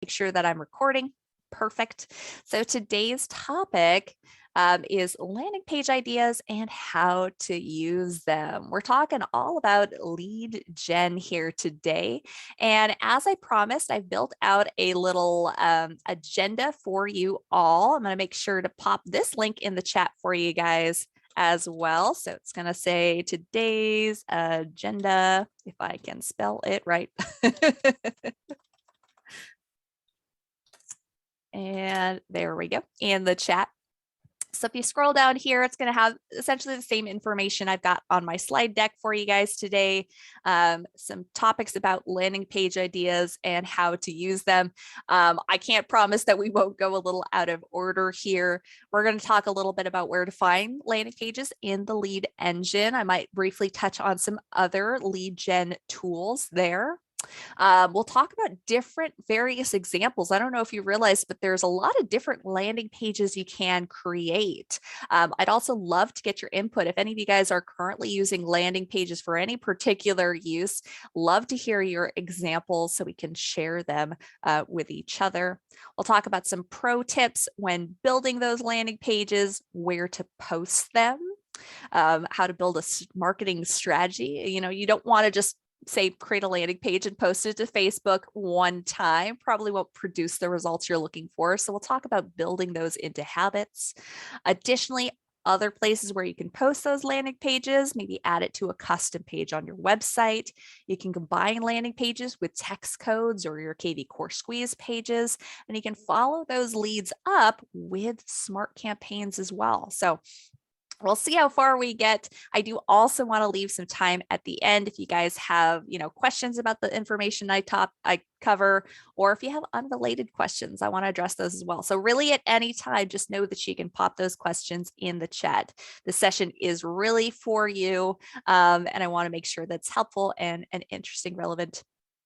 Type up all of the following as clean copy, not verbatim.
make sure that I'm recording. Perfect. So today's topic is landing page ideas and how to use them. We're talking all about lead gen here today. And as I promised, I've built out a little agenda for you all. I'm going to make sure to pop this link in the chat for you guys as well. So it's going to say today's agenda, if I can spell it right. And there we go in the chat. So if you scroll down here, it's going to have essentially the same information I've got on my slide deck for you guys today. Some topics about landing page ideas and how to use them. I can't promise that we won't go a little out of order here. We're going to talk a little bit about where to find landing pages in the lead engine. I might briefly touch on some other lead gen tools there. We'll talk about different various examples. I don't know if you realize, but there's a lot of different landing pages you can create. I'd also love to get your input. If any of you guys are currently using landing pages for any particular use, love to hear your examples so we can share them with each other. We'll talk about some pro tips when building those landing pages, where to post them, how to build a marketing strategy. You don't want to just say create a landing page and post it to Facebook one time, probably won't produce the results you're looking for. So we'll talk about building those into habits. Additionally, other places where you can post those landing pages, maybe add it to a custom page on your website. You can combine landing pages with text codes or your KV Core Squeeze pages, and you can follow those leads up with smart campaigns as well. So we'll see how far we get. I do also want to leave some time at the end if you guys have, questions about the information I cover, or if you have unrelated questions, I want to address those as well. So really at any time, just know that you can pop those questions in the chat. The session is really for you, and I want to make sure that's helpful and interesting, relevant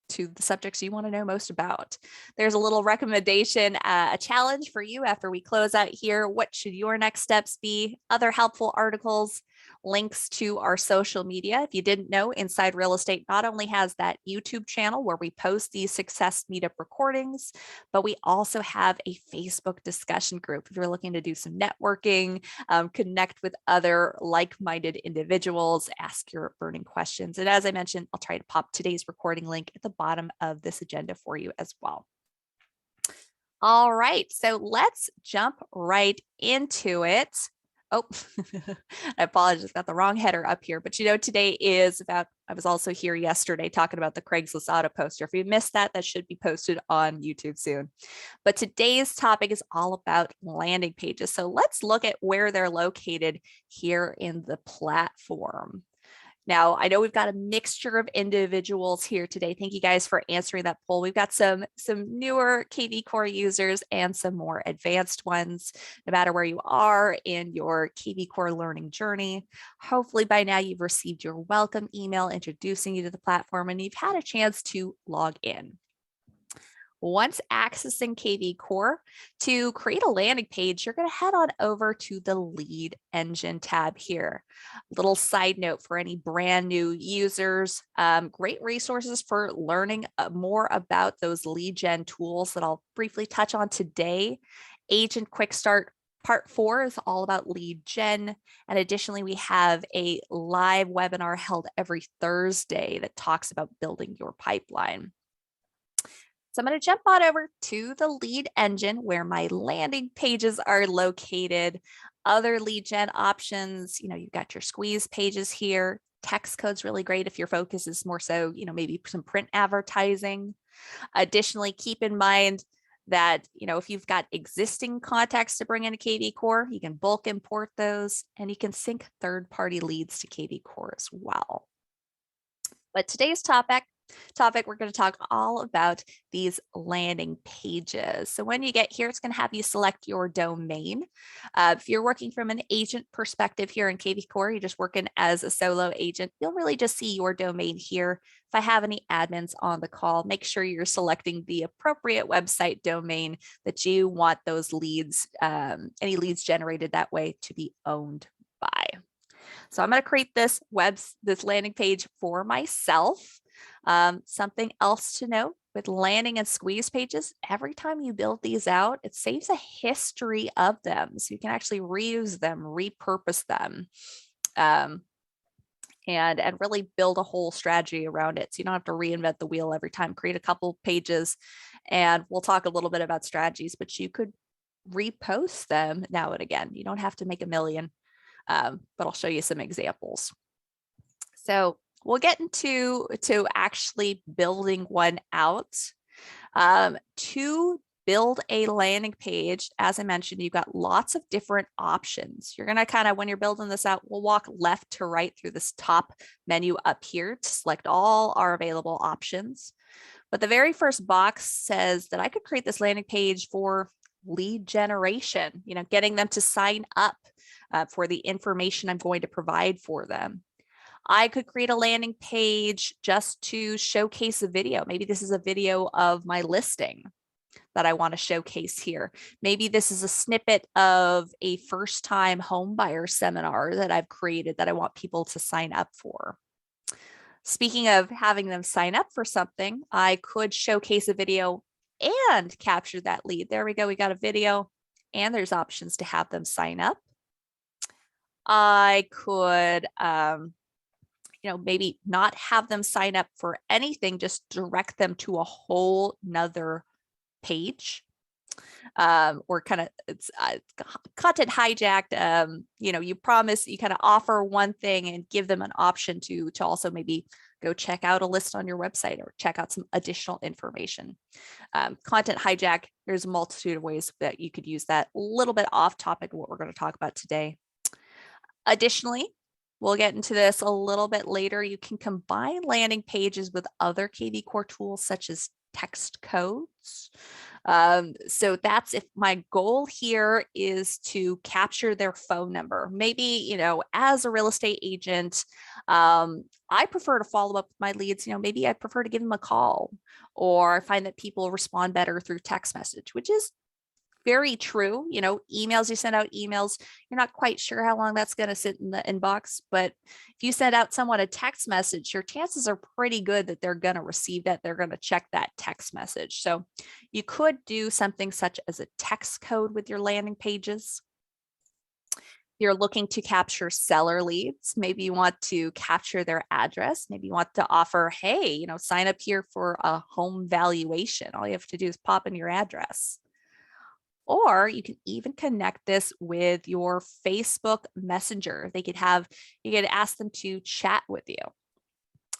to the subjects you want to know most about. There's a little recommendation, a challenge for you after we close out here. What should your next steps be? Other helpful articles, links to our social media. If you didn't know, Inside Real Estate not only has that YouTube channel where we post these success meetup recordings, but we also have a Facebook discussion group. If you're looking to do some networking, connect with other like-minded individuals, ask your burning questions. And as I mentioned, I'll try to pop today's recording link at the bottom of this agenda for you as well. All right, so let's jump right into it. Oh, I apologize, got the wrong header up here, but today is about, I was also here yesterday talking about the Craigslist auto poster. If you missed that, that should be posted on YouTube soon. But today's topic is all about landing pages. So let's look at where they're located here in the platform. Now, I know we've got a mixture of individuals here today. Thank you guys for answering that poll. We've got some newer KV Core users and some more advanced ones, no matter where you are in your KV Core learning journey. Hopefully by now you've received your welcome email introducing you to the platform and you've had a chance to log in. Once accessing KV Core, to create a landing page, you're going to head on over to the Lead Engine tab here. Little side note for any brand new users, great resources for learning more about those lead gen tools that I'll briefly touch on today. Agent Quick Start Part 4 is all about lead gen. And additionally, we have a live webinar held every Thursday that talks about building your pipeline. So I'm going to jump on over to the lead engine where my landing pages are located. Other lead gen options, you've got your squeeze pages here. Text code's really great if your focus is more so, maybe some print advertising. Additionally, keep in mind that, if you've got existing contacts to bring into KV Core, you can bulk import those and you can sync third-party leads to KV Core as well. But today's topic, we're going to talk all about these landing pages. So when you get here, it's going to have you select your domain. If you're working from an agent perspective here in KV Core, you're just working as a solo agent, you'll really just see your domain here. If I have any admins on the call, make sure you're selecting the appropriate website domain that you want those leads, any leads generated that way, to be owned by. So I'm going to create this landing page for myself. Something else to note, with landing and squeeze pages, every time you build these out, it saves a history of them. So you can actually reuse them, repurpose them, and really build a whole strategy around it. So you don't have to reinvent the wheel every time. Create a couple pages, and we'll talk a little bit about strategies, but you could repost them now and again. You don't have to make a million, but I'll show you some examples. So we'll get into actually building one out. To build a landing page, as I mentioned, you've got lots of different options. You're going to kind of, when you're building this out, we'll walk left to right through this top menu up here to select all our available options. But the very first box says that I could create this landing page for lead generation, getting them to sign up for the information I'm going to provide for them. I could create a landing page just to showcase a video. Maybe this is a video of my listing that I want to showcase here. Maybe this is a snippet of a first-time home buyer seminar that I've created that I want people to sign up for. Speaking of having them sign up for something, I could showcase a video and capture that lead. There we go. We got a video, and there's options to have them sign up. I could, maybe not have them sign up for anything, just direct them to a whole nother page, or kind of it's content hijacked. You promise, you kind of offer one thing and give them an option to also maybe go check out a list on your website or check out some additional information. Content hijack, there's a multitude of ways that you could use that. A little bit off topic of what we're going to talk about today. Additionally, we'll get into this a little bit later. You can combine landing pages with other KV Core tools such as text codes. So that's if my goal here is to capture their phone number. Maybe, as a real estate agent, I prefer to follow up with my leads. Maybe I prefer to give them a call, or I find that people respond better through text message, which is very true. Emails, you send out emails, you're not quite sure how long that's going to sit in the inbox. But if you send out someone a text message, your chances are pretty good that they're going to receive that. They're going to check that text message. So you could do something such as a text code with your landing pages. You're looking to capture seller leads. Maybe you want to capture their address. Maybe you want to offer, hey, sign up here for a home valuation. All you have to do is pop in your address. Or you can even connect this with your Facebook Messenger. You could ask them to chat with you.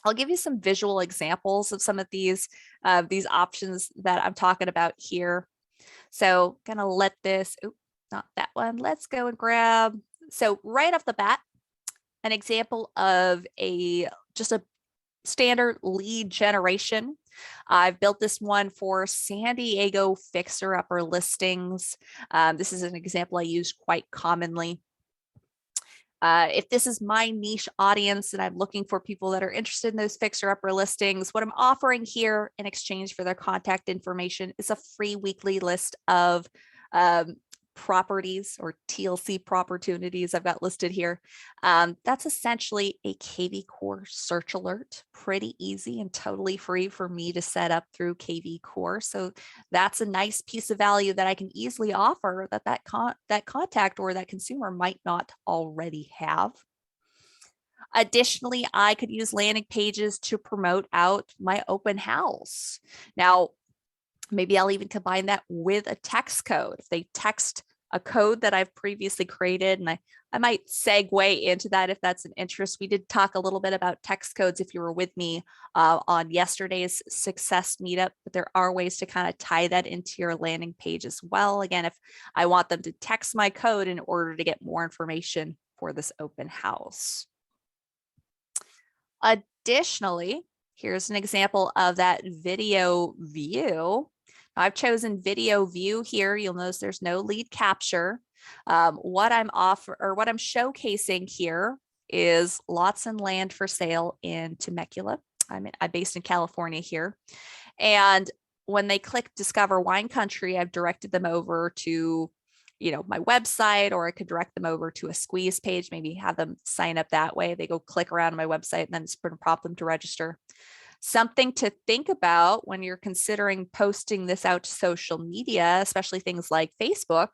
I'll give you some visual examples of some of these options that I'm talking about here. So gonna let this, not that one. Let's go and grab, so right off the bat, an example of just a standard lead generation. I've built this one for San Diego fixer-upper listings. This is an example I use quite commonly. If this is my niche audience and I'm looking for people that are interested in those fixer-upper listings, what I'm offering here in exchange for their contact information is a free weekly list of properties, or TLC opportunities I've got listed here. That's essentially a KV Core search alert. Pretty easy and totally free for me to set up through KV Core. So that's a nice piece of value that I can easily offer that contact or that consumer might not already have. Additionally, I could use landing pages to promote out my open house. Now, maybe I'll even combine that with a text code. If they text a code that I've previously created, and I might segue into that if that's an interest. We did talk a little bit about text codes if you were with me on yesterday's success meetup, but there are ways to kind of tie that into your landing page as well. Again, if I want them to text my code in order to get more information for this open house. Additionally, here's an example of that video view. I've chosen video view here. You'll notice there's no lead capture. What I'm showcasing here is lots and land for sale in Temecula. I'm based in California here. And when they click Discover Wine Country, I've directed them over to my website, or I could direct them over to a squeeze page, maybe have them sign up that way. They go click around on my website and then it's going to prompt them to register. Something to think about when you're considering posting this out to social media, especially things like Facebook.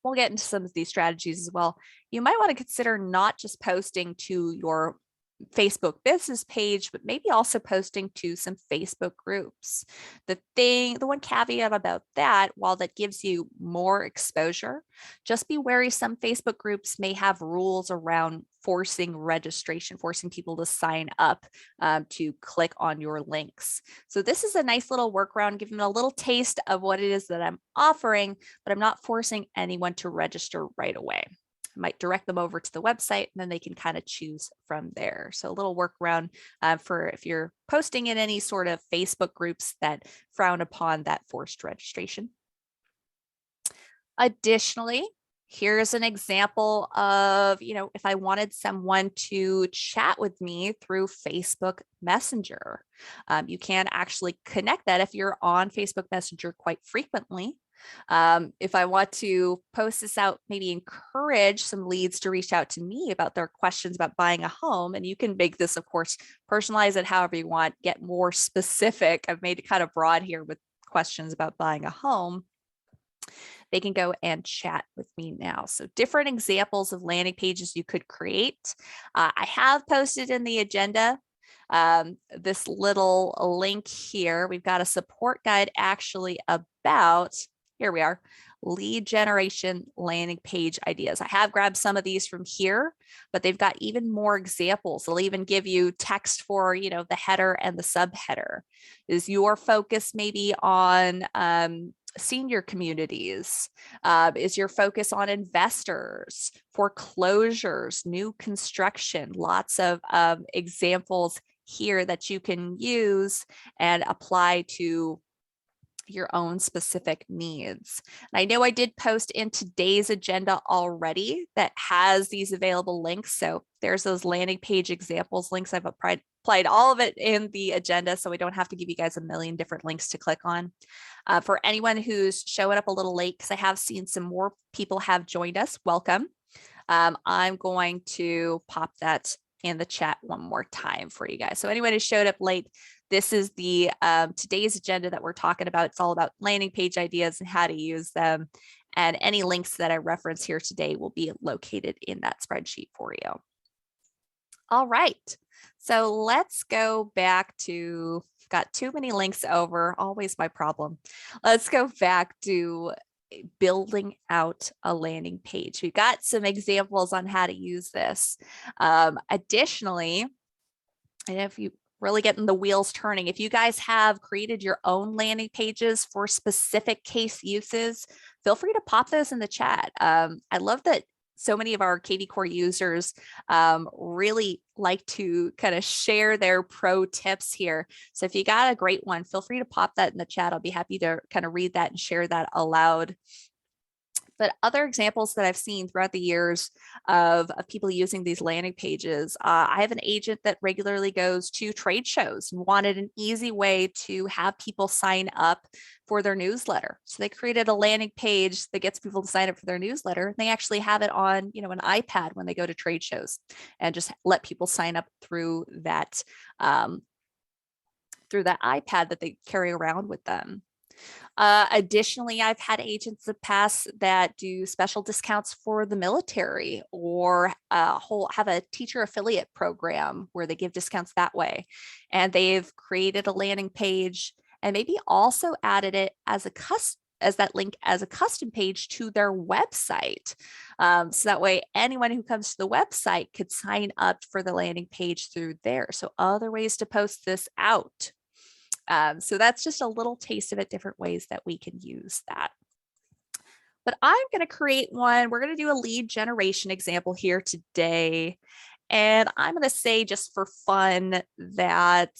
We'll get into some of these strategies as well. You might want to consider not just posting to your Facebook business page, but maybe also posting to some Facebook groups. The one caveat about that, while that gives you more exposure, just be wary some Facebook groups may have rules around forcing registration, forcing people to sign up to click on your links. So this is a nice little workaround, giving them a little taste of what it is that I'm offering, but I'm not forcing anyone to register right away. I might direct them over to the website and then they can kind of choose from there. So a little workaround for if you're posting in any sort of Facebook groups that frown upon that forced registration. Additionally, here's an example of, if I wanted someone to chat with me through Facebook Messenger, you can actually connect that if you're on Facebook Messenger quite frequently. If I want to post this out, maybe encourage some leads to reach out to me about their questions about buying a home. And you can make this, of course, personalize it however you want, get more specific. I've made it kind of broad here with questions about buying a home. They can go and chat with me now. So different examples of landing pages you could create. I have posted in the agenda this little link here. We've got a support guide actually about, here we are, lead generation landing page ideas. I have grabbed some of these from here, but they've got even more examples. They'll even give you text for, the header and the subheader. Is your focus maybe on senior communities? Is your focus on investors, foreclosures, new construction? Lots of examples here that you can use and apply to your own specific needs. And I know I did post in today's agenda already that has these available links. So there's those landing page examples links. I've applied all of it in the agenda, so we don't have to give you guys a million different links to click on. For anyone who's showing up a little late, because I have seen some more people have joined us, welcome. I'm going to pop that in the chat one more time for you guys. So anyone who showed up late, this is the today's agenda that we're talking about. It's all about landing page ideas and how to use them. And any links that I reference here today will be located in that spreadsheet for you. All right, so let's go back to, got too many links over, always my problem. Let's go back to building out a landing page. We've got some examples on how to use this. Additionally, and if you really getting the wheels turning, if you guys have created your own landing pages for specific case uses, feel free to pop those in the chat. I love that so many of our kvCORE users really like to kind of share their pro tips here. So if you got a great one, feel free to pop that in the chat. I'll be happy to kind of read that and share that aloud. But other examples that I've seen throughout the years of people using these landing pages, I have an agent that regularly goes to trade shows and wanted an easy way to have people sign up for their newsletter. So they created a landing page that gets people to sign up for their newsletter. They actually have it on, an iPad when they go to trade shows, and just let people sign up through that iPad that they carry around with them. Additionally, I've had agents in the past that do special discounts for the military, or have a teacher affiliate program where they give discounts that way. And they've created a landing page and maybe also added it as that link as a custom page to their website. So that way anyone who comes to the website could sign up for the landing page through there. So other ways to post this out. So that's just a little taste of it, different ways that we can use that. But I'm going to create one. We're going to do a lead generation example here today. And I'm going to say, just for fun, that,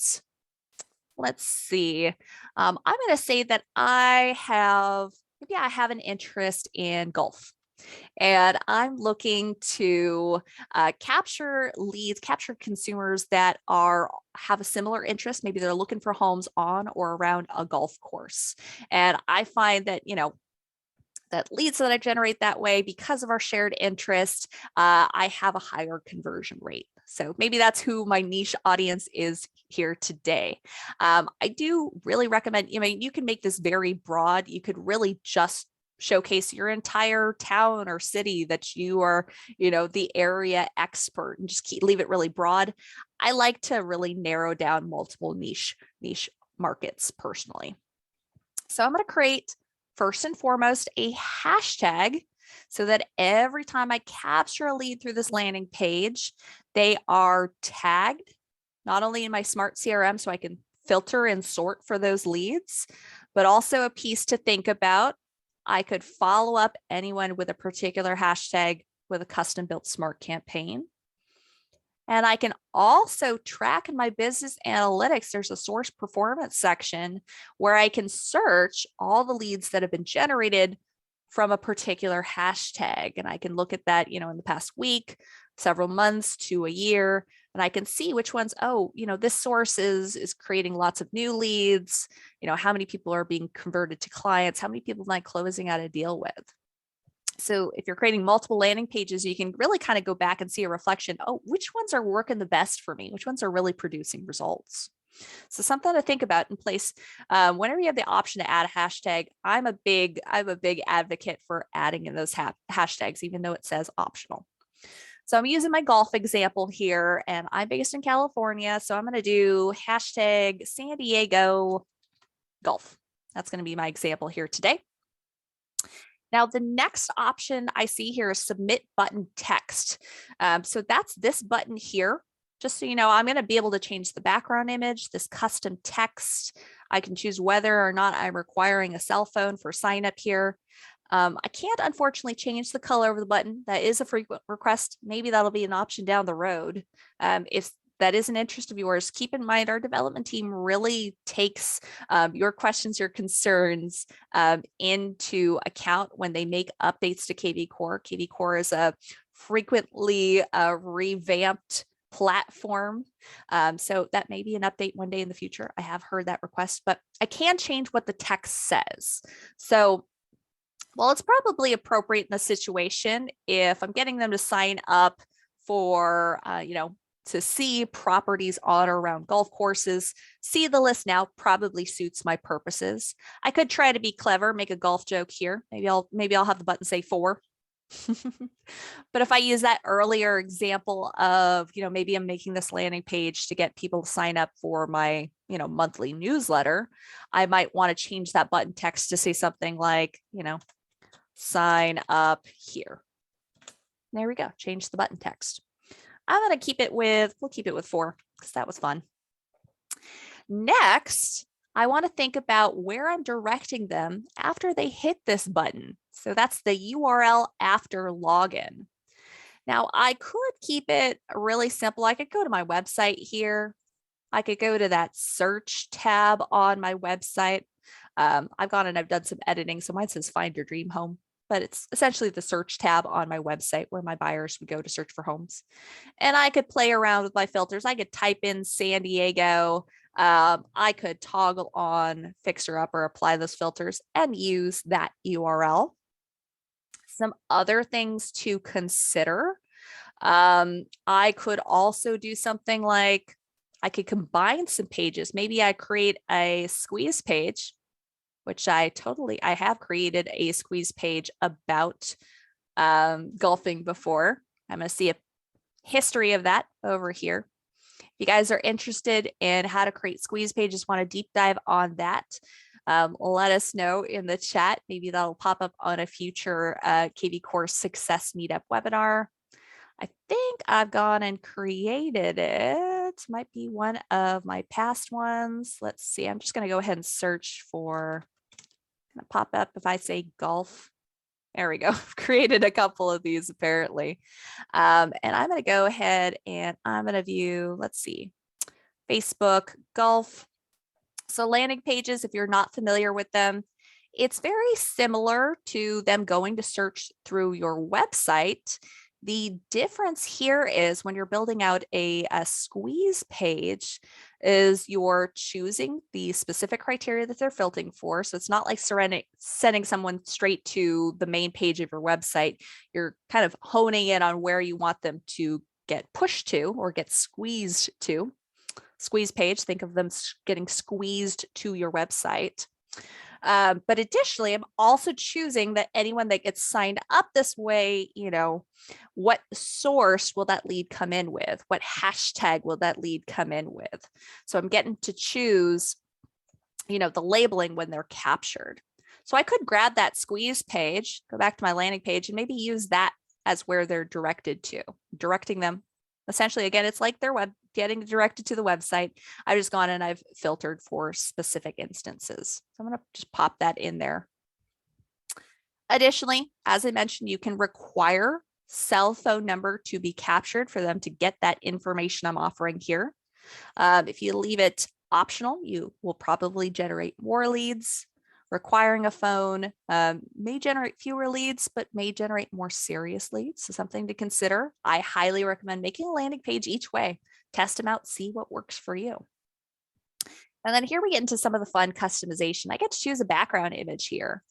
let's see, I'm going to say that I have an interest in golf. And I'm looking to capture leads, capture consumers that have a similar interest. Maybe they're looking for homes on or around a golf course. And I find that, that leads that I generate that way, because of our shared interest, I have a higher conversion rate. So maybe that's who my niche audience is here today. I do really recommend, you can make this very broad. You could really just showcase your entire town or city that you are, the area expert, and just leave it really broad. I like to really narrow down multiple niche markets personally. So I'm going to create, first and foremost, a hashtag so that every time I capture a lead through this landing page, they are tagged, not only in my smart CRM so I can filter and sort for those leads, but also a piece to think about. I could follow up anyone with a particular hashtag with a custom built smart campaign. And I can also track in my business analytics. There's a source performance section where I can search all the leads that have been generated from a particular hashtag. And I can look at that, in the past week, several months to a year, and I can see which ones, this source is creating lots of new leads, how many people are being converted to clients, how many people am I closing out a deal with. So if you're creating multiple landing pages, you can really kind of go back and see a reflection. Oh, which ones are working the best for me? Which ones are really producing results? So something to think about in place. Whenever you have the option to add a hashtag, I'm a big advocate for adding in those hashtags, even though it says optional. So I'm using my golf example here, and I'm based in California. So I'm going to do hashtag San Diego golf. That's going to be my example here today. Now, the next option I see here is submit button text. So that's this button here. Just so you know, I'm going to be able to change the background image, this custom text. I can choose whether or not I'm requiring a cell phone for sign up here. I can't unfortunately change the color of the button. That is a frequent request. Maybe that'll be an option down the road. If that is an interest of yours, keep in mind our development team really takes your questions, your concerns into account when they make updates to KV Core. KV Core is a frequently revamped platform. So that may be an update one day in the future. I have heard that request, but I can change what the text says. So well, it's probably appropriate in the situation if I'm getting them to sign up for, to see properties on or around golf courses. See the list now probably suits my purposes. I could try to be clever, make a golf joke here. Maybe I'll have the button say 4. But if I use that earlier example of, maybe I'm making this landing page to get people to sign up for my, monthly newsletter, I might want to change that button text to say something like, sign up here. There we go. Change the button text. I'm going to we'll keep it with 4 because that was fun. Next, I want to think about where I'm directing them after they hit this button. So that's the URL after login. Now I could keep it really simple. I could go to my website here. I could go to that search tab on my website. I've gone and I've done some editing. So mine says find your dream home, but it's essentially the search tab on my website where my buyers would go to search for homes. And I could play around with my filters. I could type in San Diego. I could toggle on Fixer Up or apply those filters and use that URL. Some other things to consider. I could also do something like I could combine some pages. Maybe I create a squeeze page, which I have created a squeeze page about golfing before. I'm going to see a history of that over here. If you guys are interested in how to create squeeze pages, want to deep dive on that, let us know in the chat. Maybe that'll pop up on a future KV Course Success Meetup webinar. I think I've gone and created it. Might be one of my past ones. Let's see. I'm just going to go ahead and search for, going to pop up if I say golf. There we go. I've created a couple of these apparently. And I'm going to go ahead and I'm going to view, let's see, Facebook golf. So landing pages, if you're not familiar with them, it's very similar to them going to search through your website. The difference here is when you're building out a squeeze page is you're choosing the specific criteria that they're filtering for. So it's not like sending someone straight to the main page of your website. You're kind of honing in on where you want them to get pushed to or get squeezed to. Squeeze page, think of them getting squeezed to your website. But additionally, I'm also choosing that anyone that gets signed up this way, what source will that lead come in with? What hashtag will that lead come in with? So I'm getting to choose, the labeling when they're captured. So I could grab that squeeze page, go back to my landing page, and maybe use that as where they're directed to, directing them. Essentially, again, it's like they're getting directed to the website. I've just gone and I've filtered for specific instances. So I'm going to just pop that in there. Additionally, as I mentioned, you can require cell phone number to be captured for them to get that information I'm offering here. If you leave it optional, you will probably generate more leads. Requiring a phone may generate fewer leads, but may generate more serious leads. So something to consider. I highly recommend making a landing page each way. Test them out, see what works for you. And then here we get into some of the fun customization. I get to choose a background image here.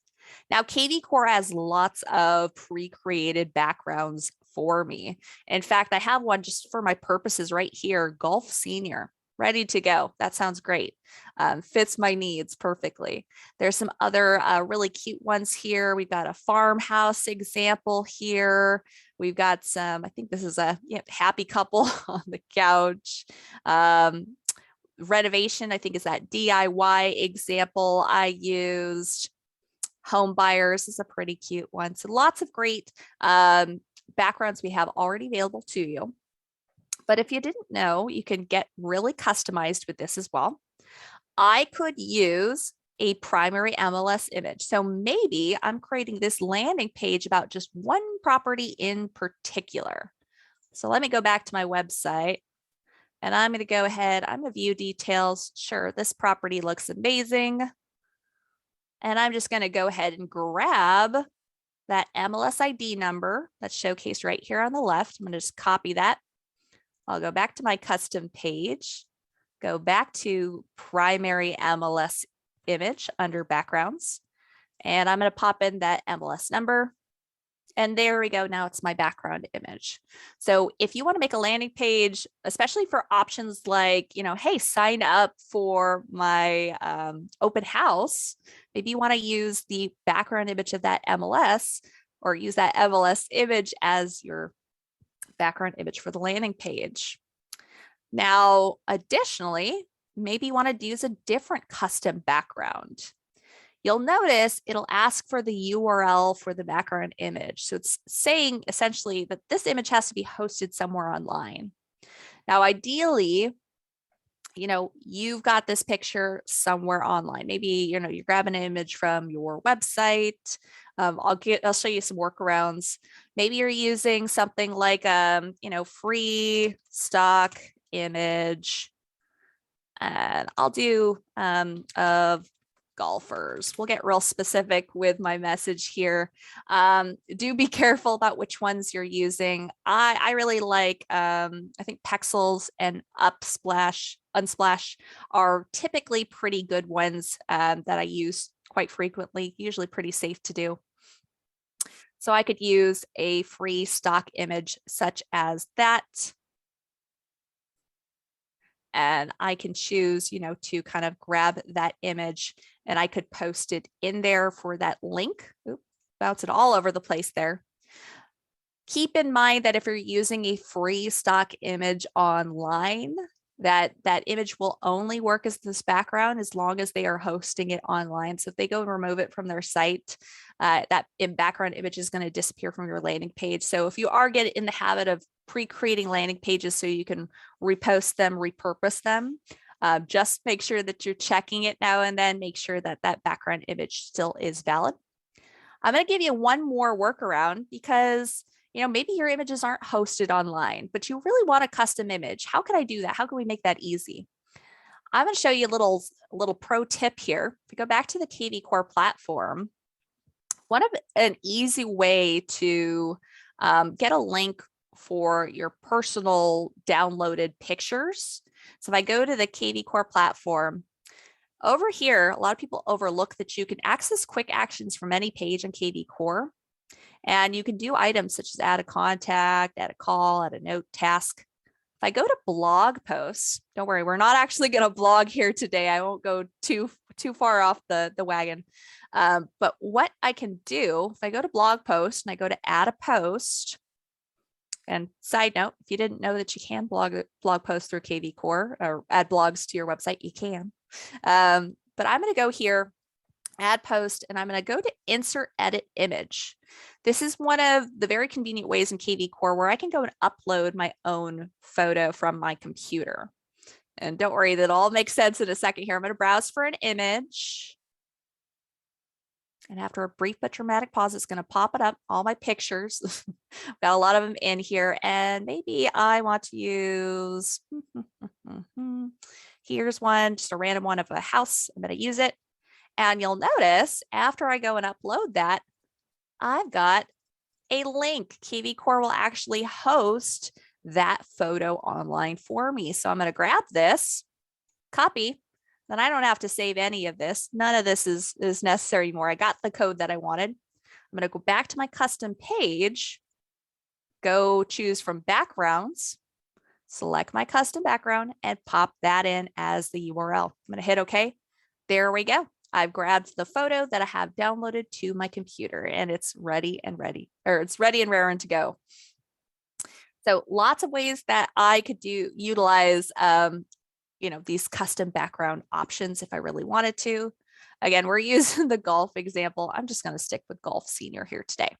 Now, kvCore has lots of pre-created backgrounds for me. In fact, I have one just for my purposes right here, Golf Senior. Ready to go. That sounds great. Fits my needs perfectly. There's some other really cute ones here. We've got a farmhouse example here. We've got some, I think this is a happy couple on the couch. Renovation, I think is that DIY example I used. Home buyers is a pretty cute one. So lots of great backgrounds we have already available to you. But if you didn't know, you can get really customized with this as well. I could use a primary MLS image. So maybe I'm creating this landing page about just one property in particular. So let me go back to my website and I'm going to go ahead. I'm going to view details. Sure, this property looks amazing. And I'm just going to go ahead and grab that MLS ID number that's showcased right here on the left. I'm going to just copy that. I'll go back to my custom page, go back to primary MLS image under backgrounds, and I'm going to pop in that MLS number. And there we go. Now it's my background image. So if you want to make a landing page, especially for options like, hey, sign up for my open house, maybe you want to use the background image of that MLS or use that MLS image as your background image for the landing page. Now, additionally, maybe you want to use a different custom background. You'll notice it'll ask for the URL for the background image. So it's saying essentially that this image has to be hosted somewhere online. Now, ideally, you've got this picture somewhere online. Maybe, you grab an image from your website. I'll show you some workarounds. Maybe you're using something like, free stock image. And I'll do of golfers. We'll get real specific with my message here. Do be careful about which ones you're using. I really like, I think Pexels and Unsplash are typically pretty good ones that I use quite frequently, usually pretty safe to do. So I could use a free stock image such as that. And I can choose, to kind of grab that image and I could post it in there for that link. Oops, bounce it all over the place there. Keep in mind that if you're using a free stock image online, that image will only work as this background as long as they are hosting it online. So if they go and remove it from their site, that background image is going to disappear from your landing page. So if you are getting in the habit of pre-creating landing pages so you can repost them, repurpose them, just make sure that you're checking it now and then, make sure that that background image still is valid. I'm going to give you one more workaround because maybe your images aren't hosted online, but you really want a custom image. How can I do that? How can we make that easy? I'm going to show you a little pro tip here. If we go back to the kvCore platform, an easy way to get a link for your personal downloaded pictures. So if I go to the kvCore platform, over here, a lot of people overlook that you can access quick actions from any page on kvCore. And you can do items such as add a contact, add a call, add a note, task. If I go to blog posts, don't worry, we're not actually going to blog here today. I won't go too far off the wagon. But what I can do, if I go to blog post and I go to add a post, and side note, if you didn't know that you can blog posts through KV Core or add blogs to your website, you can. But I'm going to go here, add post, and I'm going to go to insert edit image. This is one of the very convenient ways in KV Core where I can go and upload my own photo from my computer. And don't worry, that all makes sense in a second here. I'm going to browse for an image. And after a brief but dramatic pause, it's going to pop it up, all my pictures. Got a lot of them in here. And maybe I want to use, here's one, just a random one of a house. I'm going to use it. And you'll notice after I go and upload that, I've got a link. KV Core will actually host that photo online for me. So I'm going to grab this, copy. Then I don't have to save any of this. None of this is necessary anymore. I got the code that I wanted. I'm going to go back to my custom page, go choose from backgrounds, select my custom background, and pop that in as the URL. I'm going to hit OK. There we go. I've grabbed the photo that I have downloaded to my computer, and it's ready and raring to go. So lots of ways that I could utilize these custom background options if I really wanted to. Again, we're using the golf example. I'm just going to stick with golf senior here today.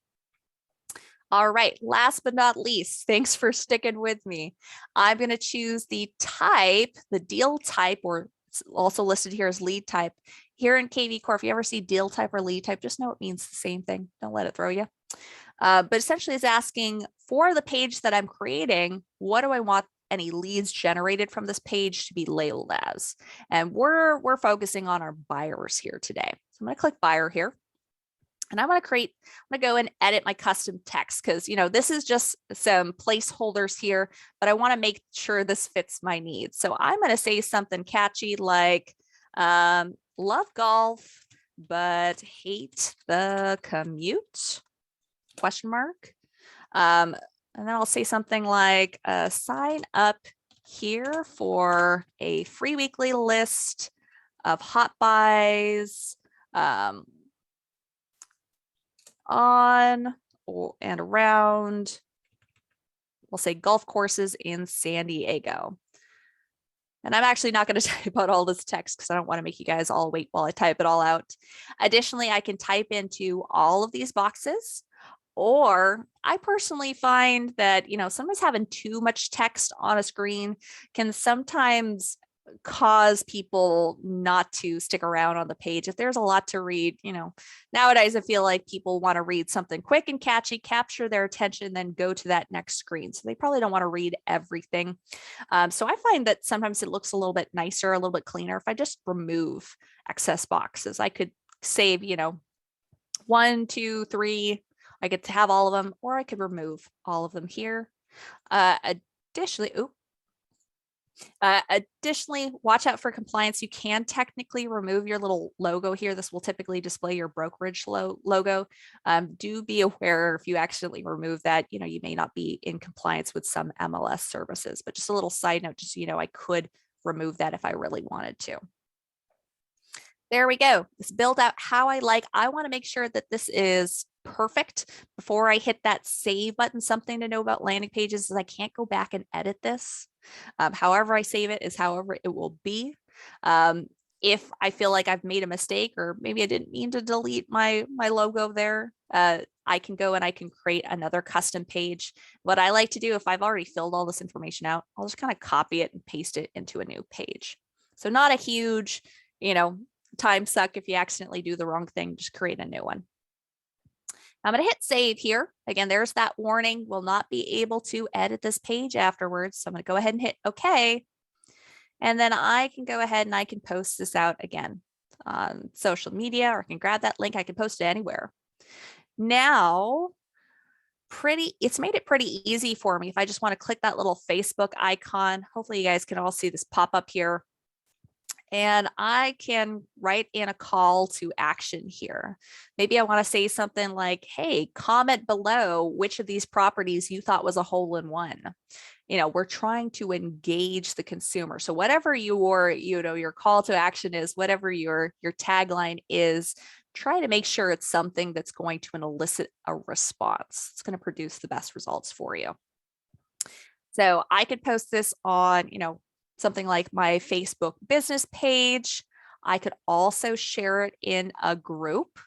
All right, last but not least, thanks for sticking with me. I'm going to choose the type, the deal type, or it's also listed here as lead type. Here in KV Core, if you ever see deal type or lead type, just know it means the same thing. Don't let it throw you. But essentially it's asking for the page that I'm creating, what do I want any leads generated from this page to be labeled as? And we're focusing on our buyers here today. So I'm going to click buyer here. And I'm going to go and edit my custom text because, this is just some placeholders here, but I want to make sure this fits my needs. So I'm going to say something catchy like, love golf, but hate the commute, ? And then I'll say something like, sign up here for a free weekly list of hot buys on and around, we'll say golf courses in San Diego. And I'm actually not going to type out all this text because I don't want to make you guys all wait while I type it all out. Additionally, I can type into all of these boxes, or I personally find that, sometimes having too much text on a screen can sometimes cause people not to stick around on the page. If there's a lot to read, nowadays I feel like people want to read something quick and catchy, capture their attention, then go to that next screen. So they probably don't want to read everything. So I find that sometimes it looks a little bit nicer, a little bit cleaner if I just remove excess boxes. I could save, 1, 2, 3. I get to have all of them, or I could remove all of them here. Additionally, watch out for compliance. You can technically remove your little logo here. This will typically display your brokerage logo. Do be aware if you accidentally remove that, you may not be in compliance with some MLS services, but just a little side note, just so I could remove that if I really wanted to. There we go. It's built out how I like. I want to make sure that this is perfect before I hit that save button. Something to know about landing pages is I can't go back and edit this. However I save it is however it will be. If I feel like I've made a mistake, or maybe I didn't mean to delete my logo there, I can go and I can create another custom page. What I like to do, if I've already filled all this information out, I'll just kind of copy it and paste it into a new page. So not a huge, time suck if you accidentally do the wrong thing, just create a new one. I'm going to hit save here. Again, there's that warning. Will not be able to edit this page afterwards. So I'm going to go ahead and hit OK. And then I can go ahead and I can post this out again on social media, or I can grab that link. I can post it anywhere. Now, it's made it pretty easy for me. If I just want to click that little Facebook icon, hopefully you guys can all see this pop up here. And I can write in a call to action here. Maybe I want to say something like, hey, comment below which of these properties you thought was a hole in one. We're trying to engage the consumer. So whatever your call to action is, whatever your tagline is, try to make sure it's something that's going to elicit a response. It's going to produce the best results for you. So I could post this on, something like my Facebook business page. I could also share it in a group.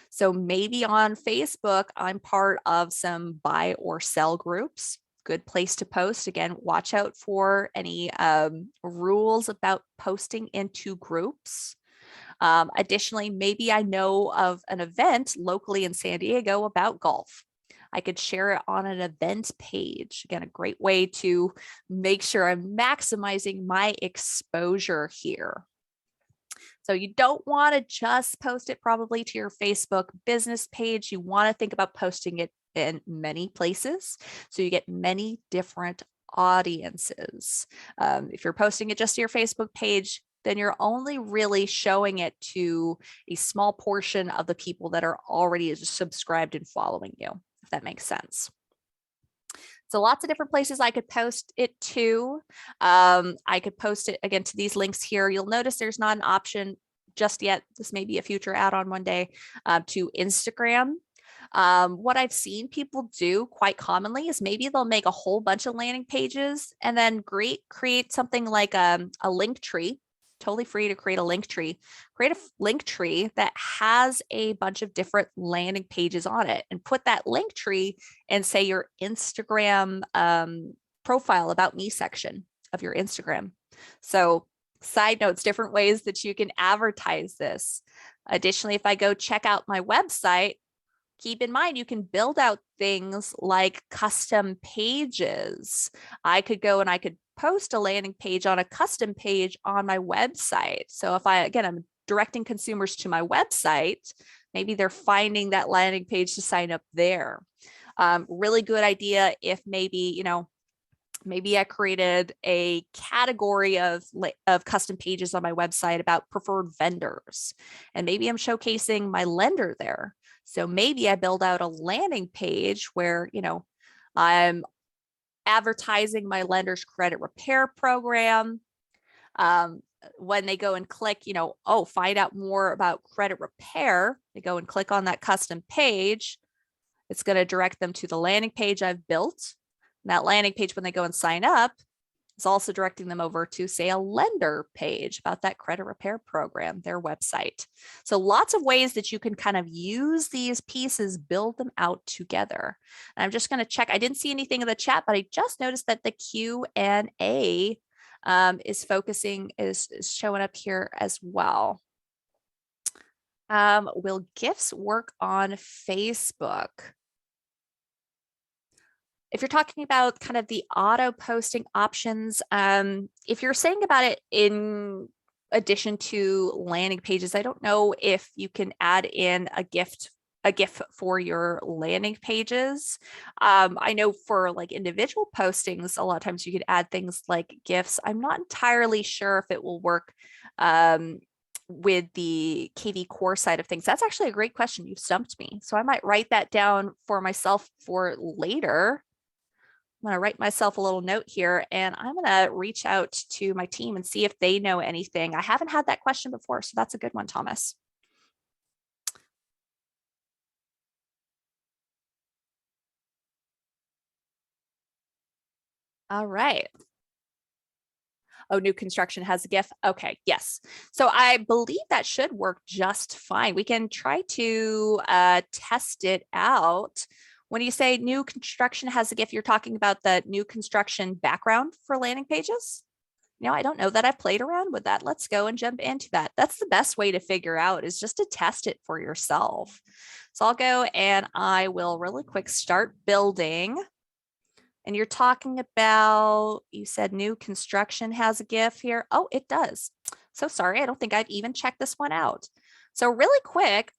So maybe on Facebook, I'm part of some buy or sell groups. Good place to post. Again, watch out for any rules about posting into groups. Additionally, maybe I know of an event locally in San Diego about golf. I could share it on an event page. Again, a great way to make sure I'm maximizing my exposure here. So you don't want to just post it probably to your Facebook business page. You want to think about posting it in many places so you get many different audiences. If you're posting it just to your Facebook page, then you're only really showing it to a small portion of the people that are already subscribed and following you, if that makes sense. So lots of different places I could post it to. I could post it again to these links here. You'll notice there's not an option just yet. This may be a future add-on one day to Instagram. What I've seen people do quite commonly is maybe they'll make a whole bunch of landing pages and then create something like a link tree. Totally free to create a link tree. Create a link tree that has a bunch of different landing pages on it and put that link tree in, say, your Instagram profile about me section of your Instagram. So side notes, different ways that you can advertise this. Additionally, if I go check out my website, keep in mind, you can build out things like custom pages. I could go and I could post a landing page on a custom page on my website. So if I'm directing consumers to my website, maybe they're finding that landing page to sign up there. Really good idea if maybe, maybe I created a category of custom pages on my website about preferred vendors, and maybe I'm showcasing my lender there. So maybe I build out a landing page where, I'm advertising my lender's credit repair program. When they go and click, find out more about credit repair, they go and click on that custom page. It's going to direct them to the landing page I've built. And that landing page, when they go and sign up, is also directing them over to, say, a lender page about that credit repair program, their website. So lots of ways that you can kind of use these pieces, build them out together. And I'm just going to check. I didn't see anything in the chat, but I just noticed that the Q&A is showing up here as well. Will GIFs work on Facebook? If you're talking about kind of the auto posting options, if you're saying about it in addition to landing pages, I don't know if you can add in a GIF for your landing pages. I know for like individual postings, a lot of times you could add things like GIFs. I'm not entirely sure if it will work with the KV core side of things. That's actually a great question. You've stumped me. So I might write that down for myself for later. I'm going to write myself a little note here, and I'm going to reach out to my team and see if they know anything. I haven't had that question before, so that's a good one, Thomas. All right. Oh, new construction has a GIF. Okay, yes. So I believe that should work just fine. We can try to test it out. When you say new construction has a GIF, you're talking about the new construction background for landing pages? I don't know that I've played around with that. Let's go and jump into that. That's the best way to figure out, is just to test it for yourself. So I'll go and I will really quick start building. And you're talking about, you said new construction has a GIF here. Oh, it does. So sorry, I don't think I've even checked this one out. So really quick,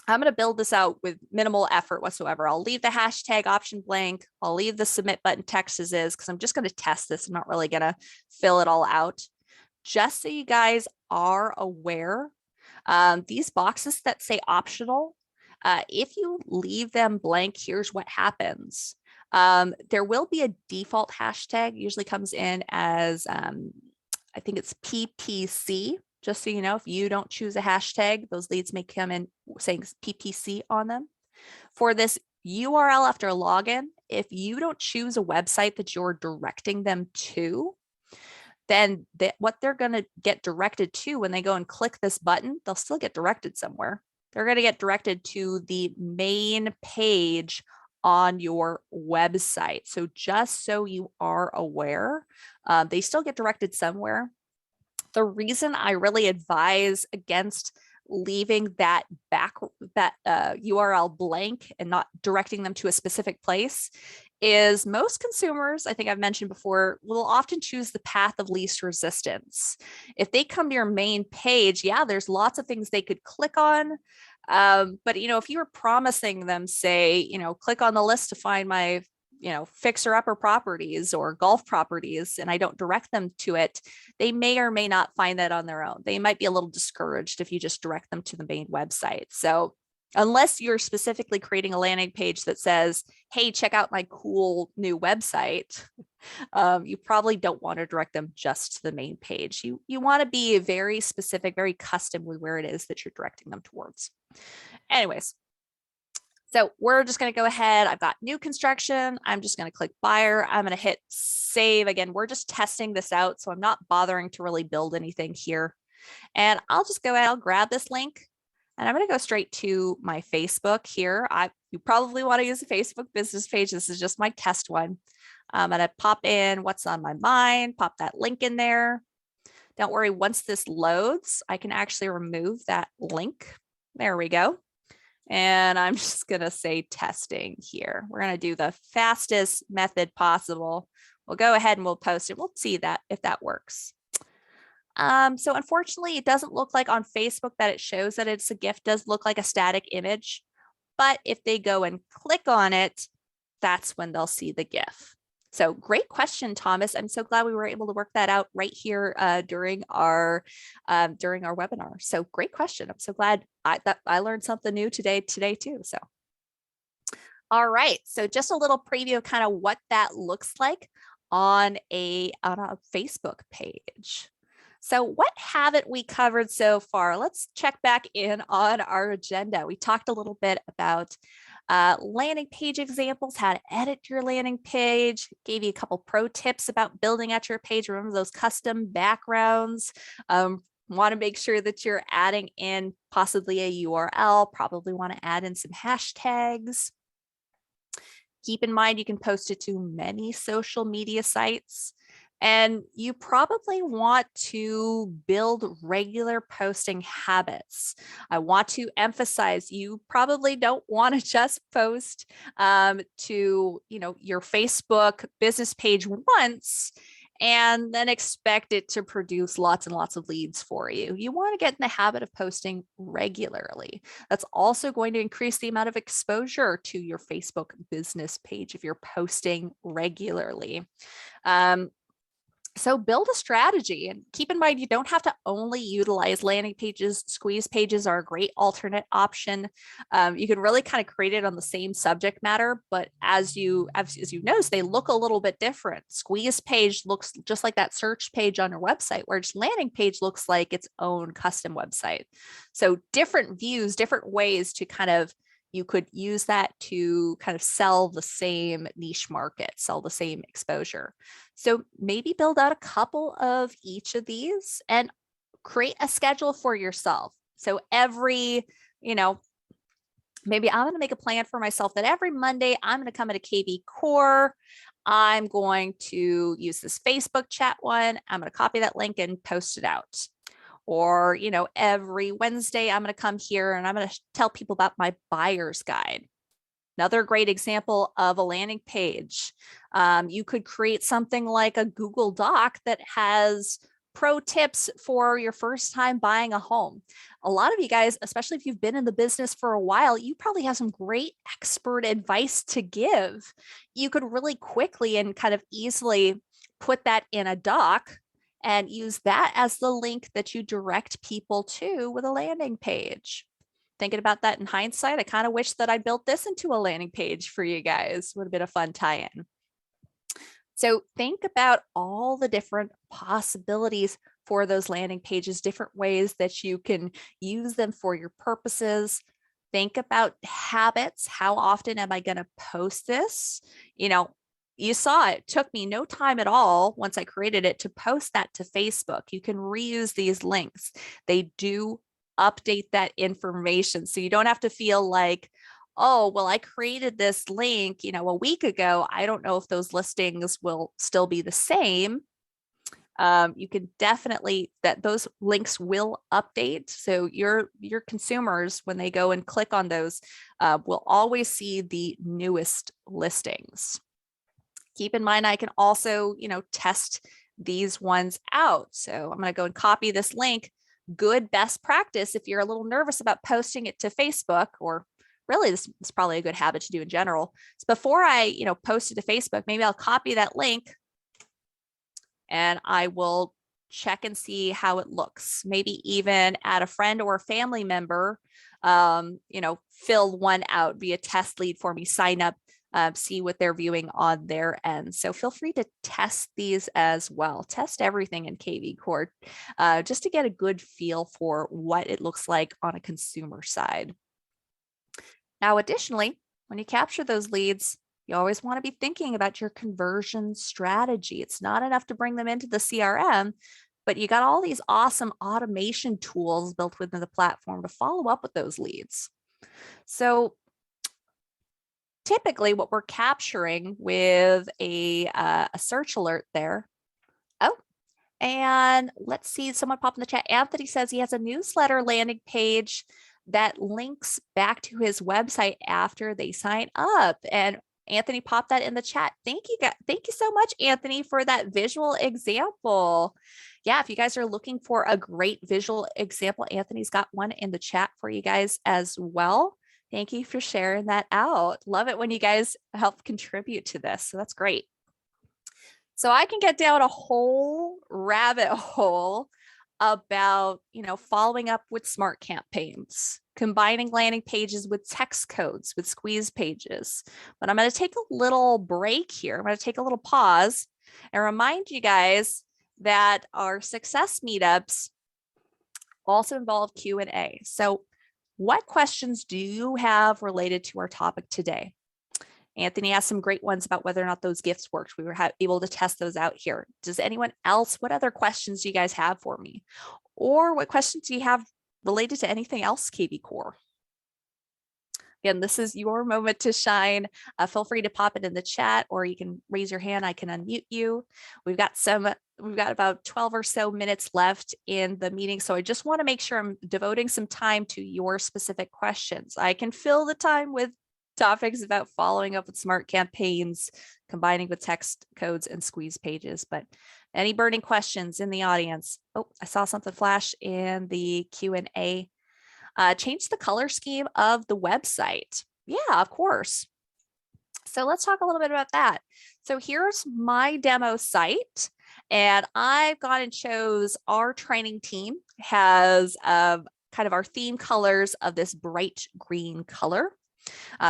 I'm going to build this out with minimal effort whatsoever. I'll leave the hashtag option blank. I'll leave the submit button text as is, because I'm just going to test this. I'm not really going to fill it all out. just so you guys are aware, these boxes that say optional, if you leave them blank, here's what happens. There will be a default hashtag, usually comes in as, I think it's PPC, just so you know, if you don't choose a hashtag, those leads may come in saying PPC on them. For this URL after login, if you don't choose a website that you're directing them to, then what they're going to get directed to when they go and click this button, they'll still get directed somewhere. They're going to get directed to the main page on your website. So just so you are aware, they still get directed somewhere. The reason I really advise against leaving that URL blank and not directing them to a specific place is most consumers, I think I've mentioned before, will often choose the path of least resistance. If they come to your main page, yeah, there's lots of things they could click on. But if you were promising them, say, click on the list to find my fixer upper properties or golf properties, and I don't direct them to it, they may or may not find that on their own. They might be a little discouraged if you just direct them to the main website. So unless you're specifically creating a landing page that says, hey, check out my cool new website, you probably don't want to direct them just to the main page. You want to be very specific, very custom with where it is that you're directing them towards. Anyways, so we're just going to go ahead. I've got new construction. I'm just going to click buyer. I'm going to hit save. Again, we're just testing this out, so I'm not bothering to really build anything here. And I'll just go ahead. I'll grab this link and I'm going to go straight to my Facebook here. You probably want to use a Facebook business page. This is just my test one. I'm going to pop in what's on my mind, pop that link in there. Don't worry, once this loads, I can actually remove that link. There we go. And I'm just going to say testing here. We're going to do the fastest method possible. We'll go ahead and we'll post it. We'll see that if that works. So unfortunately, it doesn't look like on Facebook that it shows that it's a GIF. It does look like a static image. But if they go and click on it, that's when they'll see the GIF. So great question, Thomas. I'm so glad we were able to work that out right here during our webinar. So great question. I'm so glad I learned something new today too. So, all right. So just a little preview of kind of what that looks like on a Facebook page. So what haven't we covered so far? Let's check back in on our agenda. We talked a little bit about landing page examples, how to edit your landing page, gave you a couple pro tips about building out your page. Remember those custom backgrounds. Want to make sure that you're adding in possibly a URL, probably want to add in some hashtags. Keep in mind, you can post it to many social media sites. And you probably want to build regular posting habits. I want to emphasize, you probably don't want to just post to your Facebook business page once and then expect it to produce lots and lots of leads for you. You want to get in the habit of posting regularly. That's also going to increase the amount of exposure to your Facebook business page if you're posting regularly. So build a strategy and keep in mind, you don't have to only utilize landing pages. Squeeze pages are a great alternate option. You can really kind of create it on the same subject matter, but as you notice, they look a little bit different. Squeeze page looks just like that search page on your website, whereas landing page looks like its own custom website. So different views, different ways to you could use that to kind of sell the same niche market, sell the same exposure. So maybe build out a couple of each of these and create a schedule for yourself. So every, maybe I'm going to make a plan for myself that every Monday I'm going to come into KV Core. I'm going to use this Facebook chat one. I'm going to copy that link and post it out. Or, every Wednesday, I'm going to come here and I'm going to tell people about my buyer's guide. Another great example of a landing page. You could create something like a Google Doc that has pro tips for your first time buying a home. A lot of you guys, especially if you've been in the business for a while, you probably have some great expert advice to give. You could really quickly and kind of easily put that in a doc and use that as the link that you direct people to with a landing page. Thinking about that in hindsight, I kind of wish that I built this into a landing page for you guys. Would have been a fun tie-in. So think about all the different possibilities for those landing pages, different ways that you can use them for your purposes. Think about habits. How often am I going to post this? You saw it took me no time at all once I created it to post that to Facebook. You can reuse these links. They do update that information. So you don't have to feel like, oh, well, I created this link, a week ago. I don't know if those listings will still be the same. You can definitely, those links will update. So your consumers, when they go and click on those, will always see the newest listings. Keep in mind, I can also, test these ones out. So I'm going to go and copy this link. Good best practice if you're a little nervous about posting it to Facebook, or really this is probably a good habit to do in general. So before I, post it to Facebook, maybe I'll copy that link and I will check and see how it looks. Maybe even add a friend or a family member, fill one out, be a test lead for me, sign up, see what they're viewing on their end. So feel free to test these as well. Test everything in KV Core just to get a good feel for what it looks like on a consumer side. Now, additionally, when you capture those leads, you always want to be thinking about your conversion strategy. It's not enough to bring them into the CRM, but you got all these awesome automation tools built within the platform to follow up with those leads. So typically what we're capturing with a search alert there. Oh, and let's see, someone pop in the chat. Anthony says he has a newsletter landing page that links back to his website after they sign up. And Anthony popped that in the chat. Thank you so much, Anthony, for that visual example. Yeah, if you guys are looking for a great visual example, Anthony's got one in the chat for you guys as well. Thank you for sharing that out. Love it when you guys help contribute to this. So that's great. So I can get down a whole rabbit hole about, following up with smart campaigns, combining landing pages with text codes, with squeeze pages. But I'm going to take a little break here. I'm going to take a little pause and remind you guys that our success meetups also involve Q&A. So what questions do you have related to our topic today? Anthony asked some great ones about whether or not those gifts worked. We were able to test those out here. Does anyone else, what other questions do you guys have for me? Or what questions do you have related to anything else KV Core? Again, this is your moment to shine. Feel free to pop it in the chat, or you can raise your hand. I can unmute you. We've got about 12 or so minutes left in the meeting. So I just want to make sure I'm devoting some time to your specific questions. I can fill the time with topics about following up with smart campaigns, combining with text codes and squeeze pages, but any burning questions in the audience? Oh, I saw something flash in the Q&A. Change the color scheme of the website. Yeah, of course. So let's talk a little bit about that. So here's my demo site, and I've gone and chose our training team has kind of our theme colors of this bright green color.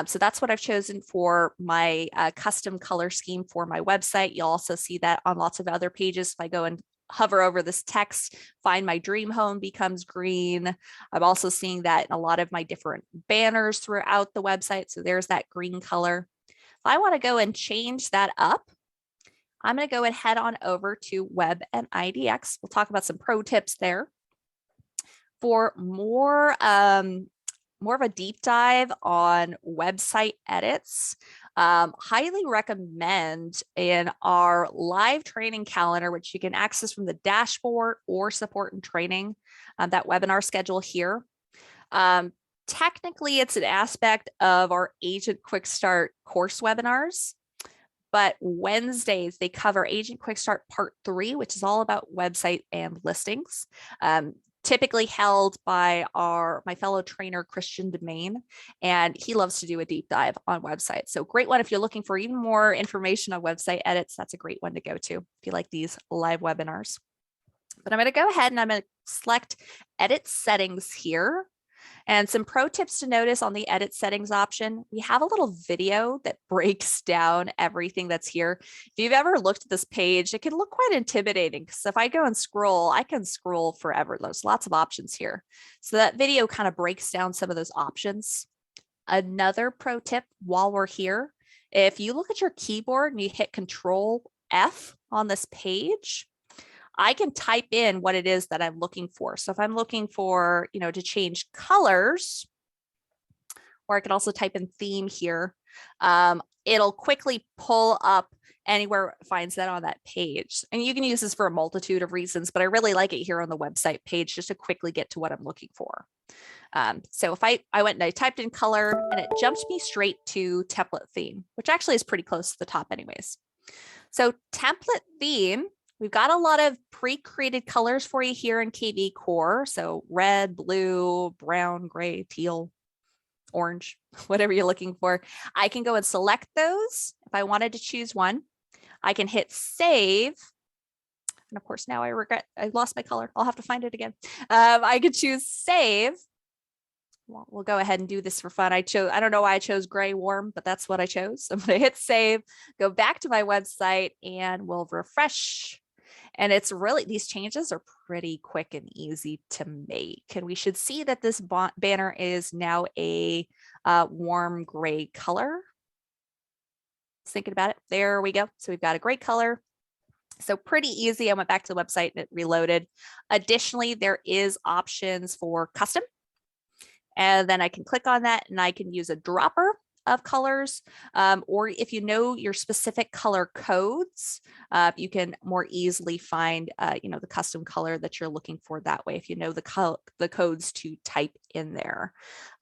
So that's what I've chosen for my custom color scheme for my website. You'll also see that on lots of other pages. If I go and hover over this text, find my dream home becomes green. I'm also seeing that in a lot of my different banners throughout the website. So there's that green color. If I want to go and change that up, I'm going to go and head on over to Web and IDX. We'll talk about some pro tips there. For more of a deep dive on website edits, highly recommend in our live training calendar, which you can access from the dashboard or support and training, that webinar schedule here. Technically, it's an aspect of our Agent Quick Start course webinars, but Wednesdays, they cover Agent Quick Start Part 3, which is all about website and listings. Typically held by my fellow trainer, Christian Demain, and he loves to do a deep dive on websites. So great one if you're looking for even more information on website edits, that's a great one to go to if you like these live webinars. But I'm going to go ahead and I'm going to select edit settings here. And some pro tips to notice on the edit settings option, we have a little video that breaks down everything that's here. If you've ever looked at this page, it can look quite intimidating because if I go and scroll, I can scroll forever. There's lots of options here. So that video kind of breaks down some of those options. Another pro tip while we're here, if you look at your keyboard and you hit Control F on this page, I can type in what it is that I'm looking for. So if I'm looking for, to change colors, or I can also type in theme here, it'll quickly pull up anywhere it finds that on that page. And you can use this for a multitude of reasons, but I really like it here on the website page just to quickly get to what I'm looking for. So if I went and I typed in color and it jumped me straight to template theme, which actually is pretty close to the top anyways. So template theme, we've got a lot of pre-created colors for you here in KV Core. So red, blue, brown, gray, teal, orange, whatever you're looking for. I can go and select those. If I wanted to choose one, I can hit save. And of course, now I regret I lost my color. I'll have to find it again. I could choose save. Well, we'll go ahead and do this for fun. I don't know why I chose gray warm, but that's what I chose. I'm going to hit save, go back to my website, and we'll refresh. And it's really, these changes are pretty quick and easy to make. And we should see that this banner is now a warm gray color. Just thinking about it. There we go. So we've got a gray color. So pretty easy. I went back to the website and it reloaded. Additionally, there is options for custom. And then I can click on that and I can use a dropper of colors, or if you know your specific color codes, you can more easily find, the custom color that you're looking for that way, if you know the codes to type in there.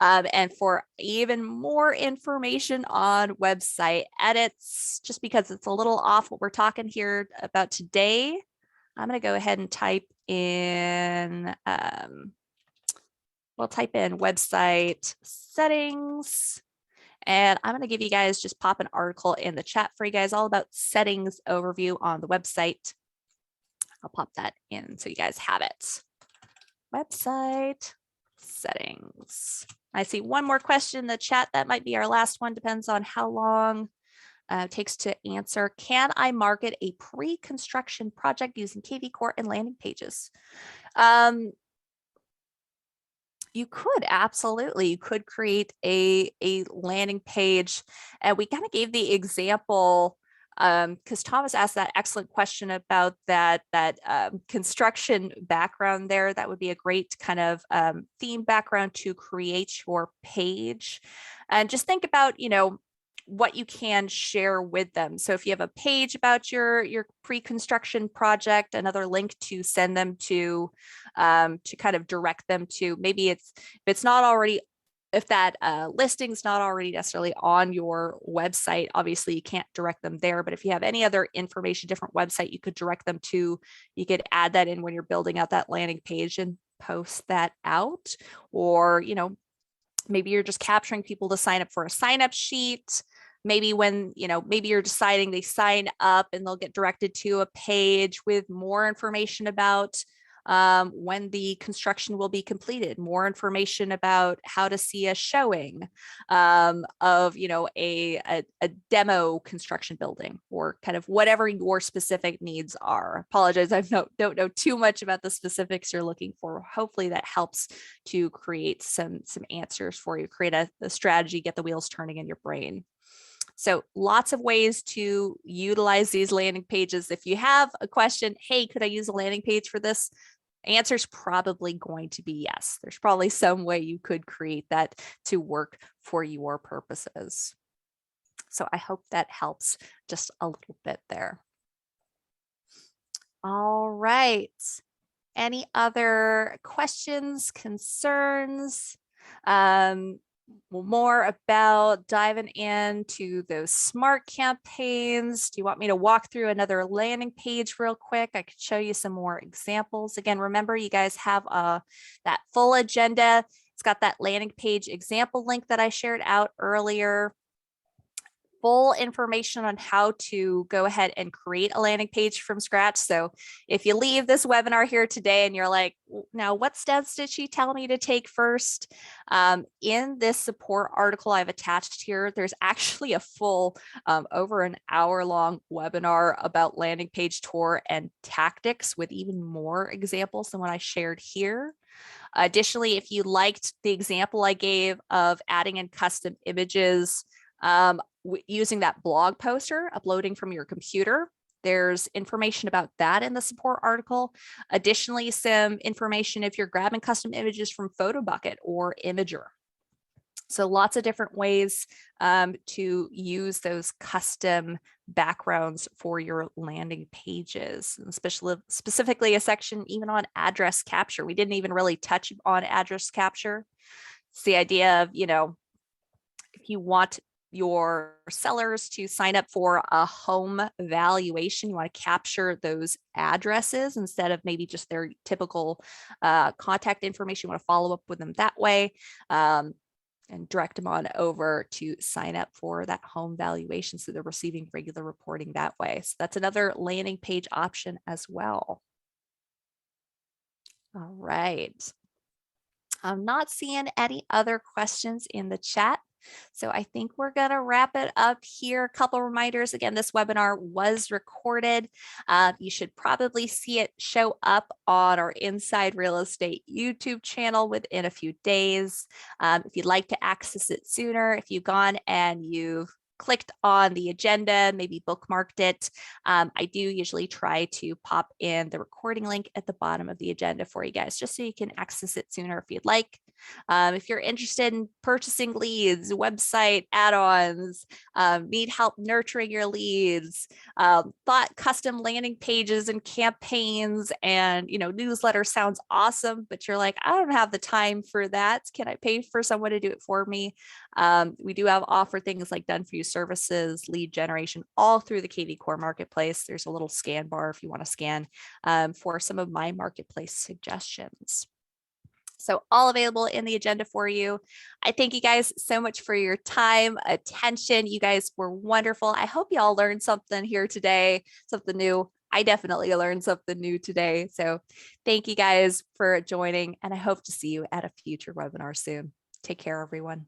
And for even more information on website edits, just because it's a little off what we're talking here about today, I'm going to go ahead and type in, we'll type in website settings. And I'm going to give you guys, just pop an article in the chat for you guys all about settings overview on the website. I'll pop that in so you guys have it. Website settings. I see one more question in the chat. That might be our last one. Depends on how long it takes to answer. Can I market a pre-construction project using KV Core and landing pages? You could, absolutely. You could create a landing page. And we kind of gave the example because Thomas asked that excellent question about that construction background there. That would be a great kind of theme background to create your page. And just think about, what you can share with them. So if you have a page about your pre-construction project, another link to send them to kind of direct them to, maybe if that listing's not already necessarily on your website, obviously you can't direct them there, but if you have any other information, different website you could direct them to, you could add that in when you're building out that landing page and post that out. Or, maybe you're just capturing people to sign up for a sign-up sheet. Maybe when, maybe you're deciding they sign up and they'll get directed to a page with more information about when the construction will be completed, more information about how to see a showing of, a demo construction building, or kind of whatever your specific needs are. Apologize, I don't know too much about the specifics you're looking for. Hopefully that helps to create some answers for you, create a strategy, get the wheels turning in your brain. So lots of ways to utilize these landing pages. If you have a question, hey, could I use a landing page for this? Answer is probably going to be yes. There's probably some way you could create that to work for your purposes. So I hope that helps just a little bit there. All right. Any other questions, concerns? More about diving into those smart campaigns? Do you want me to walk through another landing page real quick? I could show you some more examples. Again, remember you guys have that full agenda. It's got that landing page example link that I shared out earlier. full information on how to go ahead and create a landing page from scratch. So if you leave this webinar here today and you're like, now what steps did she tell me to take first? In this support article I've attached here, there's actually a full over an hour-long webinar about landing page tour and tactics with even more examples than what I shared here. Additionally, if you liked the example I gave of adding in custom images, using that blog poster, uploading from your computer, there's information about that in the support article. Additionally, some information if you're grabbing custom images from PhotoBucket or Imager. So lots of different ways to use those custom backgrounds for your landing pages, and specifically a section even on address capture. We didn't even really touch on address capture. It's the idea of, if you want your sellers to sign up for a home valuation, you want to capture those addresses instead of maybe just their typical contact information. You want to follow up with them that way. And direct them on over to sign up for that home valuation so they're receiving regular reporting that way. So that's another landing page option as well. All right. I'm not seeing any other questions in the chat. So I think we're going to wrap it up here. A couple reminders. Again, this webinar was recorded. You should probably see it show up on our Inside Real Estate YouTube channel within a few days. If you'd like to access it sooner, if you've gone and you've clicked on the agenda, maybe bookmarked it, I do usually try to pop in the recording link at the bottom of the agenda for you guys, just so you can access it sooner if you'd like. If you're interested in purchasing leads, website add-ons, need help nurturing your leads, thought custom landing pages and campaigns and newsletter sounds awesome, but you're like, I don't have the time for that. Can I pay for someone to do it for me? We do offer things like done for you services, lead generation, all through the KV Core Marketplace. There's a little scan bar if you want to scan for some of my marketplace suggestions. So all available in the agenda for you. I thank you guys so much for your time, attention. You guys were wonderful. I hope you all learned something here today, something new. I definitely learned something new today. So thank you guys for joining, and I hope to see you at a future webinar soon. Take care, everyone.